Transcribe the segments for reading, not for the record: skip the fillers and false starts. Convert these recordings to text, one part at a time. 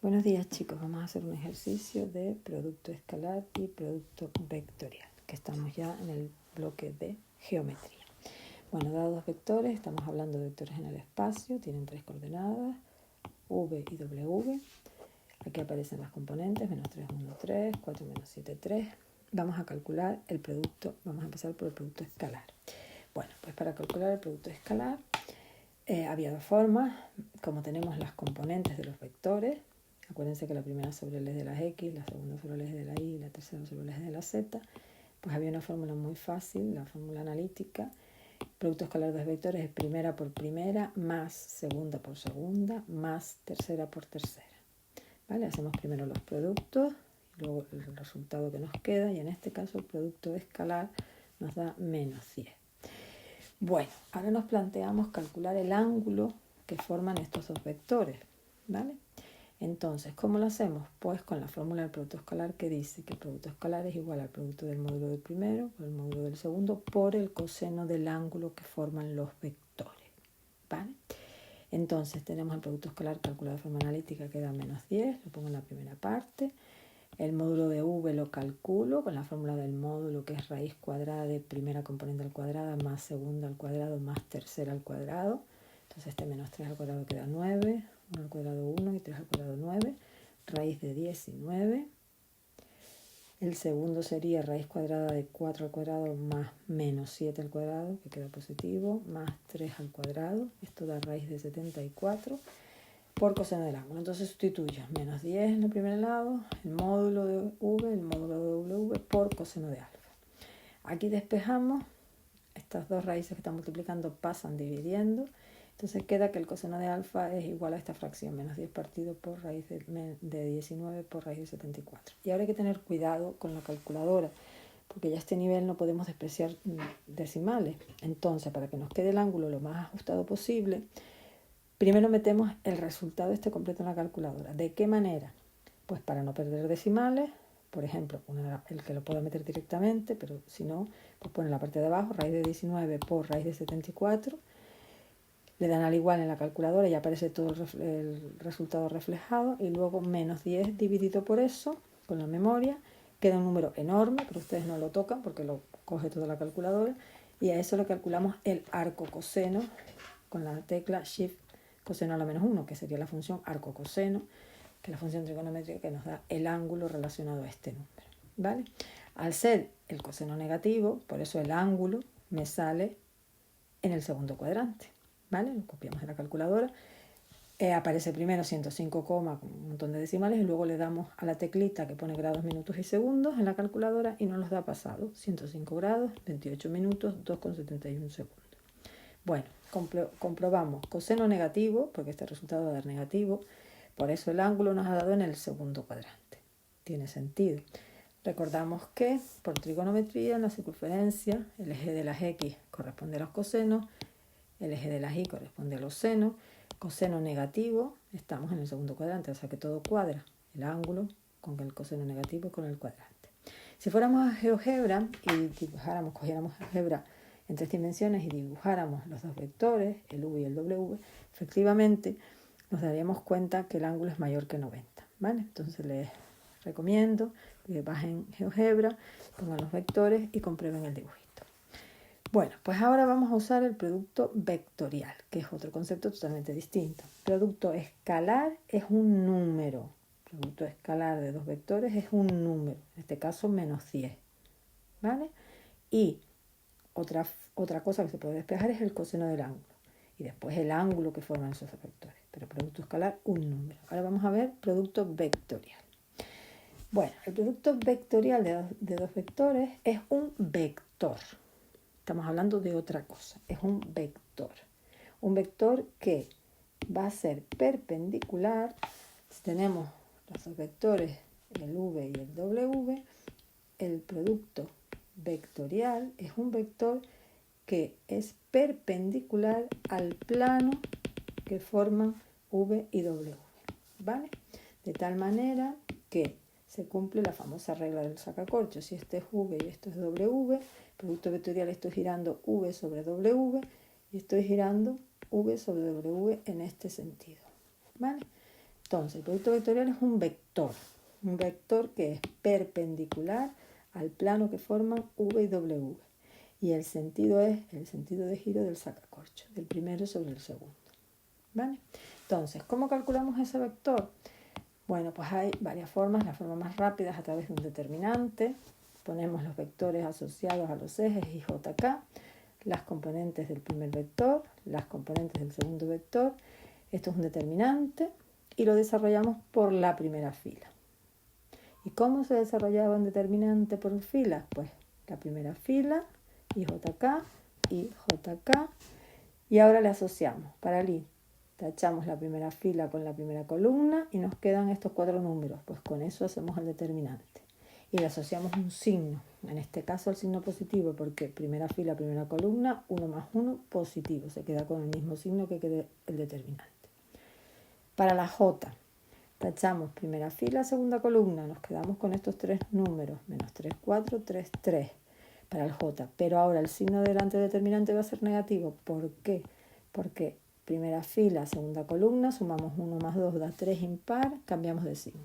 Buenos días chicos, vamos a hacer un ejercicio de producto escalar y producto vectorial, que estamos ya en el bloque de geometría. Bueno, dados dos vectores, estamos hablando de vectores en el espacio, tienen tres coordenadas, v y w. Aquí aparecen las componentes, menos 3, 1, 3, 4, menos 7, 3. Vamos a calcular el producto, vamos a empezar por el producto escalar. Bueno, pues para calcular el producto escalar había dos formas, como tenemos las componentes de los vectores. Acuérdense que la primera sobre el eje de las X, la segunda sobre el eje de la Y y la tercera sobre el eje de la Z. Pues había una fórmula muy fácil, la fórmula analítica. Producto escalar de dos vectores es primera por primera más segunda por segunda más tercera por tercera. ¿Vale? Hacemos primero los productos, luego el resultado que nos queda, y en este caso el producto escalar nos da menos 10. Bueno, ahora nos planteamos calcular el ángulo que forman estos dos vectores, ¿vale? Entonces, ¿cómo lo hacemos? Pues con la fórmula del producto escalar que dice que el producto escalar es igual al producto del módulo del primero por el módulo del segundo por el coseno del ángulo que forman los vectores, ¿vale? Entonces tenemos el producto escalar calculado de forma analítica que da menos 10, lo pongo en la primera parte. El módulo de v lo calculo con la fórmula del módulo, que es raíz cuadrada de primera componente al cuadrado más segunda al cuadrado más tercera al cuadrado. Entonces este menos 3 al cuadrado queda 9, 1 al cuadrado 1 y 3 al cuadrado 9, raíz de 19. El segundo sería raíz cuadrada de 4 al cuadrado más menos 7 al cuadrado, que queda positivo, más 3 al cuadrado. Esto da raíz de 74 por coseno del ángulo. Entonces sustituyo menos 10 en el primer lado, el módulo de v, el módulo de w por coseno de alfa. Aquí despejamos, estas dos raíces que están multiplicando pasan dividiendo, entonces queda que el coseno de alfa es igual a esta fracción, menos 10 partido por raíz de 19 por raíz de 74. Y ahora hay que tener cuidado con la calculadora, porque ya a este nivel no podemos despreciar decimales. Entonces, para que nos quede el ángulo lo más ajustado posible, primero metemos el resultado completo en la calculadora. ¿De qué manera? Pues para no perder decimales, por ejemplo, el que lo pueda meter directamente, pero si no, pues pone la parte de abajo, raíz de 19 por raíz de 74, le dan al igual en la calculadora y aparece todo el resultado reflejado, y luego menos 10 dividido por eso, con la memoria, queda un número enorme, pero ustedes no lo tocan porque lo coge toda la calculadora, y a eso le calculamos el arco coseno con la tecla Shift coseno a la menos 1, que sería la función arco coseno, que es la función trigonométrica que nos da el ángulo relacionado a este número, ¿vale? Al ser el coseno negativo, por eso el ángulo me sale en el segundo cuadrante, ¿vale? Lo copiamos de la calculadora. Aparece primero 105, con un montón de decimales, y luego le damos a la teclita que pone grados, minutos y segundos en la calculadora y nos los da pasado. 105 grados, 28 minutos, 2,71 segundos. Bueno, comprobamos coseno negativo, porque este resultado va a dar negativo, por eso el ángulo nos ha dado en el segundo cuadrante. Tiene sentido. Recordamos que por trigonometría en la circunferencia el eje de las X corresponde a los cosenos, el eje de las Y corresponde a los senos. Coseno negativo, estamos en el segundo cuadrante, o sea que todo cuadra, el ángulo con el coseno negativo y con el cuadrante. Si fuéramos a GeoGebra y cogiéramos álgebra en 3 dimensiones y dibujáramos los dos vectores, el v y el w, efectivamente nos daríamos cuenta que el ángulo es mayor que 90, ¿vale? Entonces les recomiendo que bajen GeoGebra, pongan los vectores y comprueben el dibujito. Bueno, pues ahora vamos a usar el producto vectorial, que es otro concepto totalmente distinto. Producto escalar es un número. Producto escalar de dos vectores es un número, en este caso menos 10, ¿vale? Y otra cosa que se puede despejar es el coseno del ángulo. Y después el ángulo que forman esos vectores. Pero producto escalar, un número. Ahora vamos a ver producto vectorial. Bueno, el producto vectorial de dos vectores es un vector. Estamos hablando de otra cosa. Es un vector. Un vector que va a ser perpendicular. Si tenemos los dos vectores, el v y el w, el producto vectorial es un vector que es perpendicular al plano que forman v y w, ¿vale? De tal manera que se cumple la famosa regla del sacacorchos. Si este es v y esto es w, producto vectorial, estoy girando v sobre w y estoy girando v sobre w en este sentido, ¿vale? Entonces, el producto vectorial es un vector que es perpendicular al plano que forman V y W. Y el sentido es el sentido de giro del sacacorcho, del primero sobre el segundo. ¿Vale? Entonces, ¿cómo calculamos ese vector? Bueno, pues hay varias formas. La forma más rápida es a través de un determinante. Ponemos los vectores asociados a los ejes y JK, las componentes del primer vector, las componentes del segundo vector. Esto es un determinante y lo desarrollamos por la primera fila. ¿Y cómo se desarrollaba un determinante por fila? Pues la primera fila, IJK, IJK, y ahora le asociamos paralí. Tachamos la primera fila con la primera columna y nos quedan estos 4 números. Pues con eso hacemos el determinante. Y le asociamos un signo, en este caso el signo positivo, porque primera fila, primera columna, 1 más 1, positivo. Se queda con el mismo signo que quede el determinante. Para la J, tachamos primera fila, segunda columna, nos quedamos con estos 3 números, menos 3, 4, 3, 3 para el J. Pero ahora el signo delante del determinante va a ser negativo. ¿Por qué? Porque primera fila, segunda columna, sumamos 1 más 2 da 3 impar, cambiamos de signo.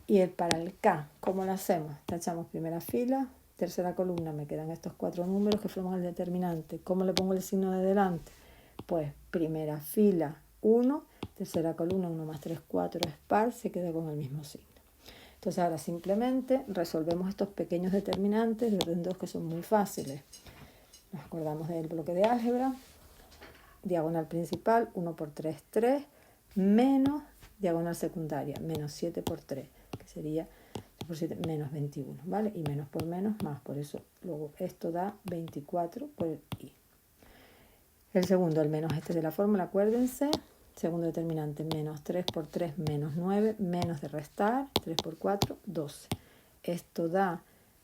Y para el K, ¿cómo lo hacemos? Tachamos primera fila, tercera columna, me quedan estos 4 números que forman el determinante. ¿Cómo le pongo el signo de delante? Pues primera fila, 1, tercera columna, 1 más 3, 4 es par, se queda con el mismo signo. Entonces ahora simplemente resolvemos estos pequeños determinantes de orden 2 que son muy fáciles. Nos acordamos del bloque de álgebra. Diagonal principal, 1 por 3, 3, menos diagonal secundaria, menos 7 por 3, que sería por 7, menos 21, ¿vale? Y menos por menos, más, por eso luego esto da 24 por el i. El segundo, el menos este de la fórmula, acuérdense. Segundo determinante, menos 3 por 3, menos 9, menos de restar, 3 por 4, 12. Esto da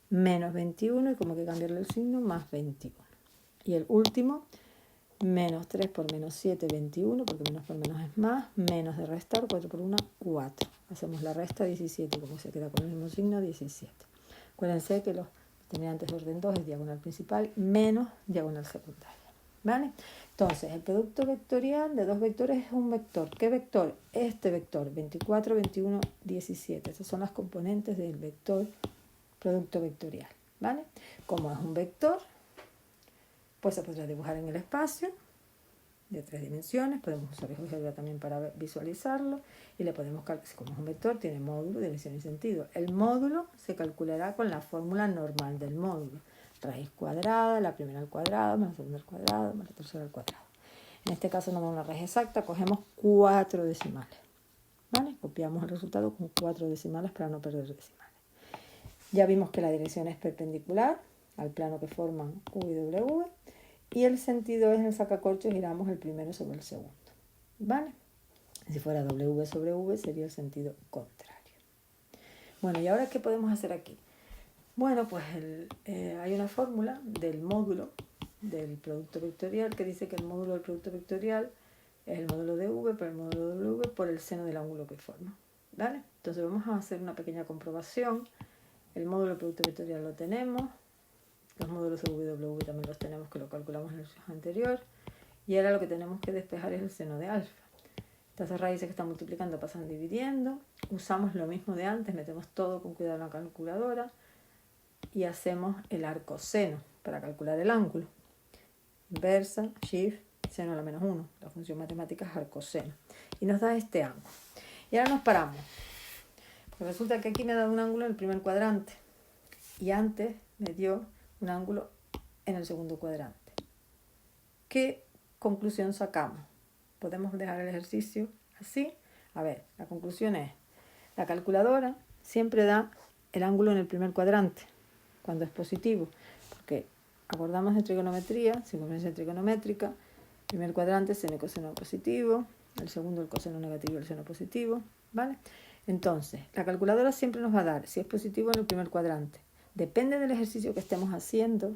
menos 21 y como que cambiarle el signo, más 21. Y el último, menos 3 por menos 7, 21, porque menos por menos es más, menos de restar, 4 por 1, 4. Hacemos la resta, 17, como se queda con el mismo signo, 17. Acuérdense que los determinantes de orden 2 es diagonal principal menos diagonal secundaria. ¿Vale? Entonces, el producto vectorial de dos vectores es un vector. ¿Qué vector? Este vector, 24, 21, 17. Estas son las componentes del vector producto vectorial. ¿Vale? Como es un vector, pues se podrá dibujar en el espacio de 3 dimensiones. Podemos usar el GeoGebra también para visualizarlo. Y le podemos calcular, como es un vector, tiene módulo, dirección y sentido. El módulo se calculará con la fórmula normal del módulo. Raíz cuadrada, la primera al cuadrado, más la segunda al cuadrado, más la tercera al cuadrado. En este caso no vamos a una raíz exacta, cogemos 4 decimales. ¿Vale? Copiamos el resultado con 4 decimales para no perder decimales. Ya vimos que la dirección es perpendicular al plano que forman U y W. Y el sentido es en el sacacorchos, giramos el primero sobre el segundo. ¿Vale? Si fuera W sobre V sería el sentido contrario. Bueno, ¿y ahora qué podemos hacer aquí? Bueno, pues hay una fórmula del módulo del producto vectorial que dice que el módulo del producto vectorial es el módulo de V por el módulo de W por el seno del ángulo que forma. ¿Vale? Entonces vamos a hacer una pequeña comprobación. El módulo del producto vectorial lo tenemos. Los módulos de V y W también los tenemos, que lo calculamos en el ejercicio anterior. Y ahora lo que tenemos que despejar es el seno de alfa. Estas raíces que están multiplicando pasan dividiendo. Usamos lo mismo de antes, metemos todo con cuidado en la calculadora. Y hacemos el arcoseno para calcular el ángulo. Inversa, shift, seno a la menos 1. La función matemática es arcoseno. Y nos da este ángulo. Y ahora nos paramos. Porque resulta que aquí me ha dado un ángulo en el primer cuadrante. Y antes me dio un ángulo en el segundo cuadrante. ¿Qué conclusión sacamos? Podemos dejar el ejercicio así. A ver, la conclusión es, la calculadora siempre da el ángulo en el primer cuadrante, cuando es positivo, porque acordamos de trigonometría, circunferencia trigonométrica, primer cuadrante seno y coseno positivo, el segundo el coseno negativo y el seno positivo, ¿vale? Entonces, la calculadora siempre nos va a dar si es positivo en el primer cuadrante. Depende del ejercicio que estemos haciendo,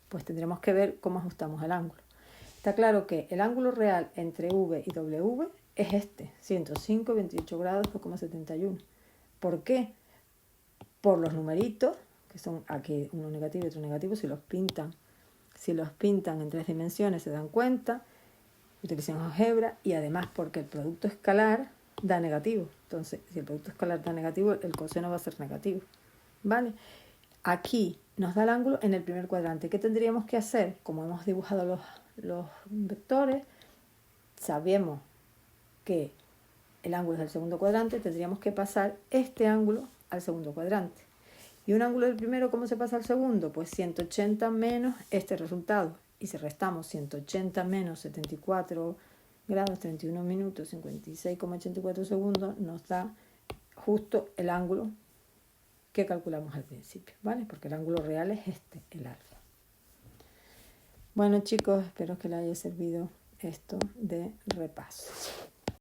pues tendremos que ver cómo ajustamos el ángulo. Está claro que el ángulo real entre V y W es este, 105, 28 grados, 2,71. ¿Por qué? Por los numeritos, que son aquí uno negativo y otro negativo, si los pintan en 3 dimensiones se dan cuenta, utilicen álgebra y además porque el producto escalar da negativo. Entonces, si el producto escalar da negativo, el coseno va a ser negativo. ¿Vale? Aquí nos da el ángulo en el primer cuadrante. ¿Qué tendríamos que hacer? Como hemos dibujado los vectores, sabemos que el ángulo es del segundo cuadrante, tendríamos que pasar este ángulo al segundo cuadrante. ¿Y un ángulo del primero cómo se pasa al segundo? Pues 180 menos este resultado. Y si restamos 180 menos 74 grados, 31 minutos, 56,84 segundos, nos da justo el ángulo que calculamos al principio, ¿vale? Porque el ángulo real es este, el alfa. Bueno, chicos, espero que les haya servido esto de repaso.